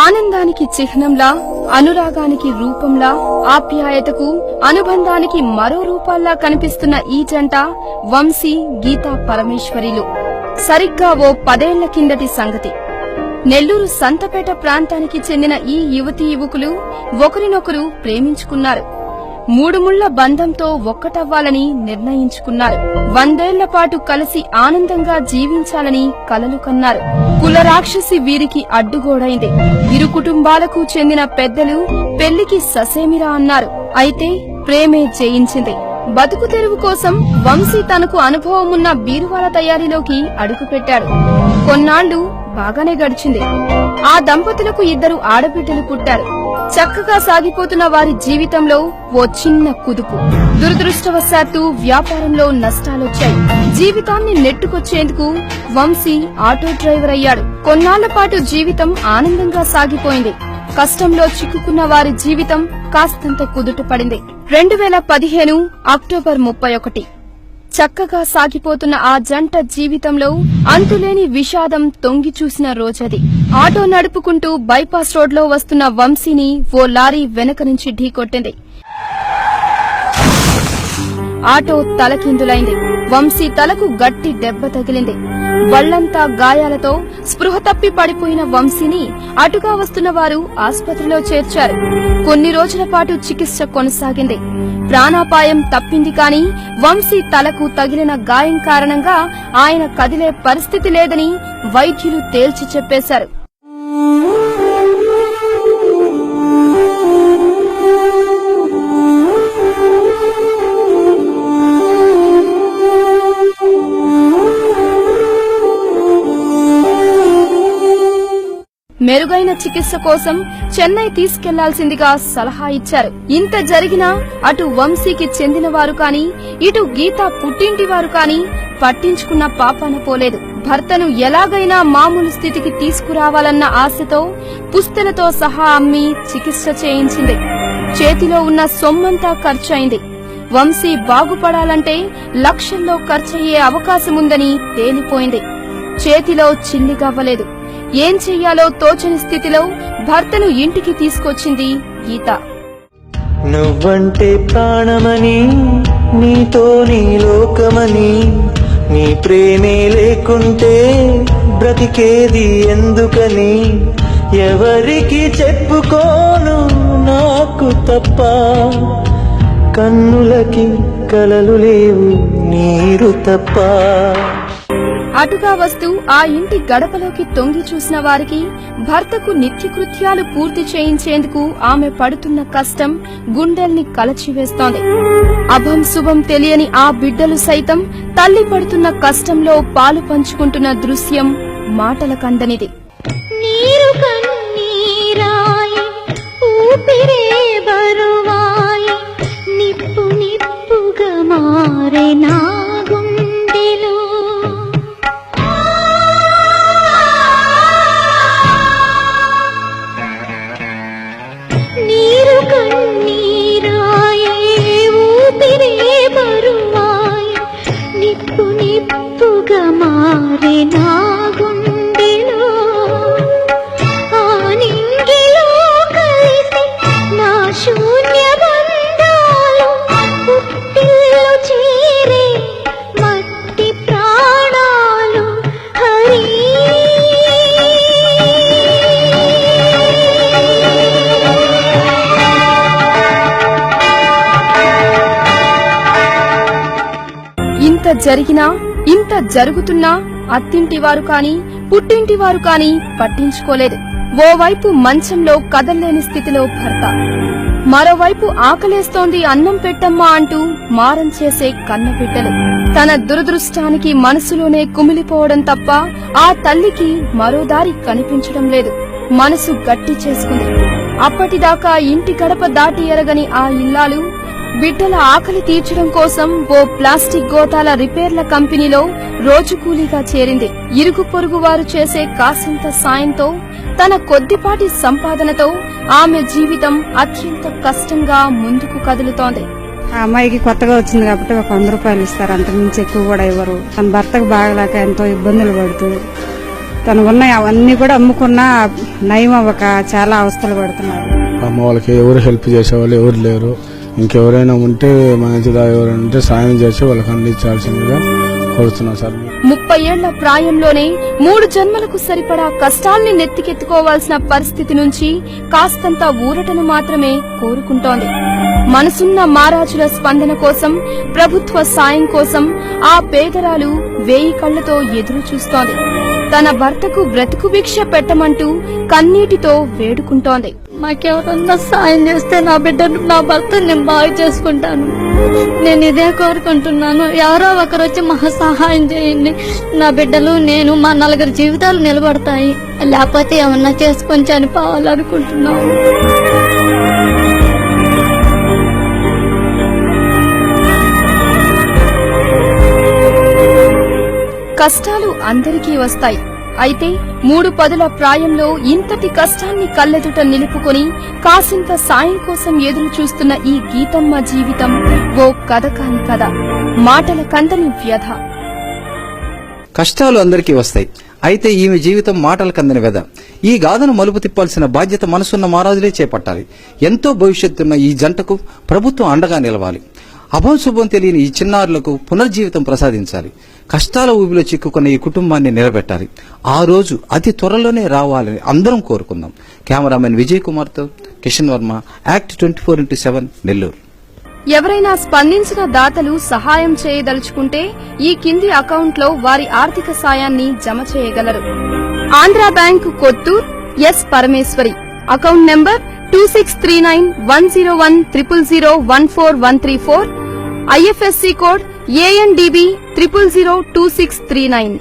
ఆనందానికి చిహ్నంలా, అనురాగానికి రూపంలా, ఆప్యాయతకు, అనుబంధానికి మరో రూపాల్లా కనిపిస్తున్న ఈ జంట వంశీ, గీతా పరమేశ్వరిలు. సరిగ్గా ఓ 10 ఏళ్ల కిందటి సంగతి. నెల్లూరు సంతపేట ప్రాంతానికి చెందిన ఈ యువతీ యువకులు ఒకరినొకరు ప్రేమించుకున్నారు. 3 ముళ్ల బంధంతో ఒక్కటవ్వాలని నిర్ణయించుకున్నారు. 100 ఏళ్ల పాటు కలిసి ఆనందంగా జీవించాలని కలలు కన్నారు. కుల రాక్షసి వీరికి అడ్డుగోడైంది. ఇరు కుటుంబాలకు చెందిన పెద్దలు పెళ్లికి ససేమిరా అన్నారు. అయితే ప్రేమే జయించింది. బతుకు తెరువు కోసం వంశీ తనకు అనుభవమున్న బీరువాల తయారీలోకి అడుగుపెట్టాడు. కొన్నాళ్లు బాగానే గడిచింది. ఆ దంపతులకు 2 ఆడబిడ్డలు పుట్టారు. చక్కగా సాగిపోతున్న వారి జీవితంలో ఓ చిన్న కుదుపు. దురదృష్టవశాత్తు వ్యాపారంలో నష్టాలొచ్చాయి. జీవితాన్ని నెట్టుకొచ్చేందుకు వంశీ ఆటో డ్రైవర్ అయ్యాడు. కొన్నాళ్ల పాటు జీవితం ఆనందంగా సాగిపోయింది. కష్టంలో చిక్కుకున్న వారి జీవితం కాస్తంత కుదుట పడింది. 2015 అక్టోబర్ 31. చక్కగా సాగిపోతున్న ఆ జంట జీవితంలో అంతులేని విషాదం తొంగి చూసిన రోజది. ఆటో నడుపుకుంటూ బైపాస్ రోడ్లో వస్తున్న వంశీని ఓ లారీ వెనక నుంచి ఢీకొట్టింది. ఆటో తలకిందులైంది. వంశీ తలకు గట్టి దెబ్బ తగిలింది. వళ్లంతా గాయాలతో స్పృహ తప్పి పడిపోయిన వంశీని అటుగా వస్తున్న వారు ఆస్పత్రిలో చేర్చారు. కొన్ని రోజుల పాటు చికిత్స కొనసాగింది. ప్రాణాపాయం తప్పింది కాని వంశీ తలకు తగిలిన గాయం కారణంగా ఆయన కదిలే పరిస్థితి లేదని వైద్యులు తేల్చి చెప్పేశారు. మెరుగైన చికిత్స కోసం చెన్నై తీసుకెళ్లాల్సిందిగా సలహా ఇచ్చారు. ఇంత జరిగినా అటు వంశీకి చెందినవారు కాని ఇటు గీతా పుట్టింటివారు కాని పట్టించుకున్న పాపాన పోలేదు. భర్తను ఎలాగైనా మామూలు స్థితికి తీసుకురావాలన్న ఆశతో పుస్తెలతో సహా అమ్మి చికిత్స చేయించింది. చేతిలో ఉన్న సొమ్మంతా ఖర్చయింది. వంశీ బాగుపడాలంటే లక్షల్లో ఖర్చయ్యే అవకాశముందని తేలిపోయింది. చేతిలో చిల్లిగవ్వలేదు. ఏం చెయ్యాలో తోచని స్థితిలో భర్తను ఇంటికి తీసుకొచ్చింది గీత. నువ్వంటే ప్రాణమని, నీతో నీ లోకమని, నీ ప్రేమే లేకుంటే బ్రతికేది ఎందుకని, ఎవరికి చెప్పుకోను నాకు తప్ప, కన్నులకి కలలు లేవు నీరు తప్ప. అటుగా వస్తూ ఆ ఇంటి గడపలోకి తొంగి చూసిన వారికి భర్తకు నిత్యకృత్యాలు పూర్తి చేయించేందుకు ఆమె పడుతున్న కష్టం గుండెల్ని కలచివేస్తోంది. అభం శుభం తెలియని ఆ బిడ్డలు సైతం తల్లి పడుతున్న కష్టంలో పాలు పంచుకుంటున్న దృశ్యం మాటలకందనిది. నీరు కన్నీరాయి, ఊపిరే బరువాయి, నిప్పు నిప్పుగా మారే నా గుండెలో. నీరు కన్నీరాయి, ఊపిరే బరువాయి, నిప్పు నిప్పుగా మారే నా గుండెలో. ఆ నింగిలో కలిసి నా శూన్య బంధాలు పుట్టిల్లు చేరే మట్టి ప్రాణాలు హరి. ఇంత జరిగినా ఇంత జరుగుతున్నా అత్తింటివారు కాని పుట్టింటివారు కాని పట్టించుకోలేదు. ఓవైపు మంచంలో కదల్లేని స్థితిలో భర్త, మరోవైపు ఆకలేస్తోంది అన్నం పెట్టమ్మా అంటూ మారం చేసే కన్నబిడ్డలు. తన దురదృష్టానికి మనసులోనే కుమిలిపోవడం తప్ప ఆ తల్లికి మరో దారి కనిపించడం లేదు. మనసు గట్టి చేసుకుంది. అప్పటిదాకా ఇంటి గడప దాటి ఎరగని ఆ ఇల్లాలు బిడ్డల ఆకలి తీర్చడం కోసం ఓ ప్లాస్టిక్ గోతాల రిపేర్ల కంపెనీలో రోజు కూలీగా చేరింది. ఇరుగు పొరుగు వారు చేసే కాసింత సాయంతో, తన కొద్దిపాటి సంపాదనతో ఆమె జీవితం అత్యంత కష్టంగా ముందుకు కదులుతోంది. ఆ అమ్మాయికి కొత్తగా వచ్చింది కాబట్టి ఒక 100 రూపాయలు ఇస్తారు, అంతకుమించి ఎక్కువ కూడా ఇవ్వరు. తన భర్తకు బాగలేక ఎంతో ఇబ్బందులు పడుతూ తను ఉన్న అవన్నీ కూడా అమ్ముకున్నా నయం అవ్వక చాలా అవస్థలు పడుతున్నారు. అమ్మ వాళ్ళకి ఎవరు హెల్ప్ చేసేవాళ్ళు ఎవరు లేరు. ఇంకెవరైనా ఉంటే మంచిదా, ఎవరైనా ఉంటే సాయం చేసి వాళ్ళకి అందించాల్సిందిగా కోరుతున్నాం సార్. 30 ఏళ్ల ప్రాయంలోనే 3 జన్మలకు సరిపడా కష్టాల్ని నెత్తికెత్తుకోవాల్సిన పరిస్థితి నుంచి కాస్తంత ఊరటను మాత్రమే కోరుకుంటోంది. మనసున్న మారాజుల స్పందన కోసం, ప్రభుత్వ సాయం కోసం ఆ పేదరాలు 1000 కళ్లతో ఎదురు చూస్తోంది. తన భర్తకు బ్రతుకు భిక్ష పెట్టమంటూ కన్నీటితో వేడుకుంటోంది. మాకెవరన్నా సాయం చేస్తే నా బిడ్డను, నా భర్తను నేను బాగు చేసుకుంటాను. నేను ఇదే కోరుకుంటున్నాను. ఎవరో ఒకరు వచ్చి మాకు సహాయం చేయండి. నా బిడ్డలు, నేను, మా 4 జీవితాలు నిలబడతాయి. లేకపోతే ఏమన్నా చేసుకొని చనిపోవాలనుకుంటున్నాను. కష్టాలు అందరికీ వస్తాయి. అయితే 3 పదుల ప్రాయంలో ఇంతటి కష్టాన్ని కళ్ళెదుట నిలుపుకొని కాసింత సాయం కోసం ఎదురు చూస్తున్న ఈ గీతమ్మ జీవితం ఓ కథ కాని కథ, మాటల కందని వ్యధ. కష్టాలు అందరికీ వస్తాయి. అయితే ఈమె జీవితం మాటల కందని వ్యధ. ఈ గాథను మలుపు తిప్పాల్సిన బాధ్యత మనసున్న మహారాజులే చేపట్టాలి. ఎంతో భవిష్యత్తున్న ఈ జంటకు ప్రభుత్వం అండగా నిలవాలి. అభం శుభం తెలియని ఈ చిన్నారులకు పునర్జీవితం ప్రసాదించాలి. కష్టాల ఊబిలో చిక్కుకున్న ఈ కుటుంబాన్ని నిలబెట్టాలి. ఆ రోజు అతి త్వరలోనే రావాలని అందరం కోరుకుందాం. కెమెరామెన్ విజయ్ కుమార్ తో కిషన్ వర్మ, యాక్ట్ 24/7 నెల్లూరు. ఎవరైనా స్పందించిన దాతలు సహాయం చేయదలుచుకుంటే ఈ కింది అకౌంట్లో వారి ఆర్థిక సాయాన్ని జమ చేయగలరు. Andhra bank Kothur S Parameshwari, account number 26391010014134, IFSC code ANDB 0002639.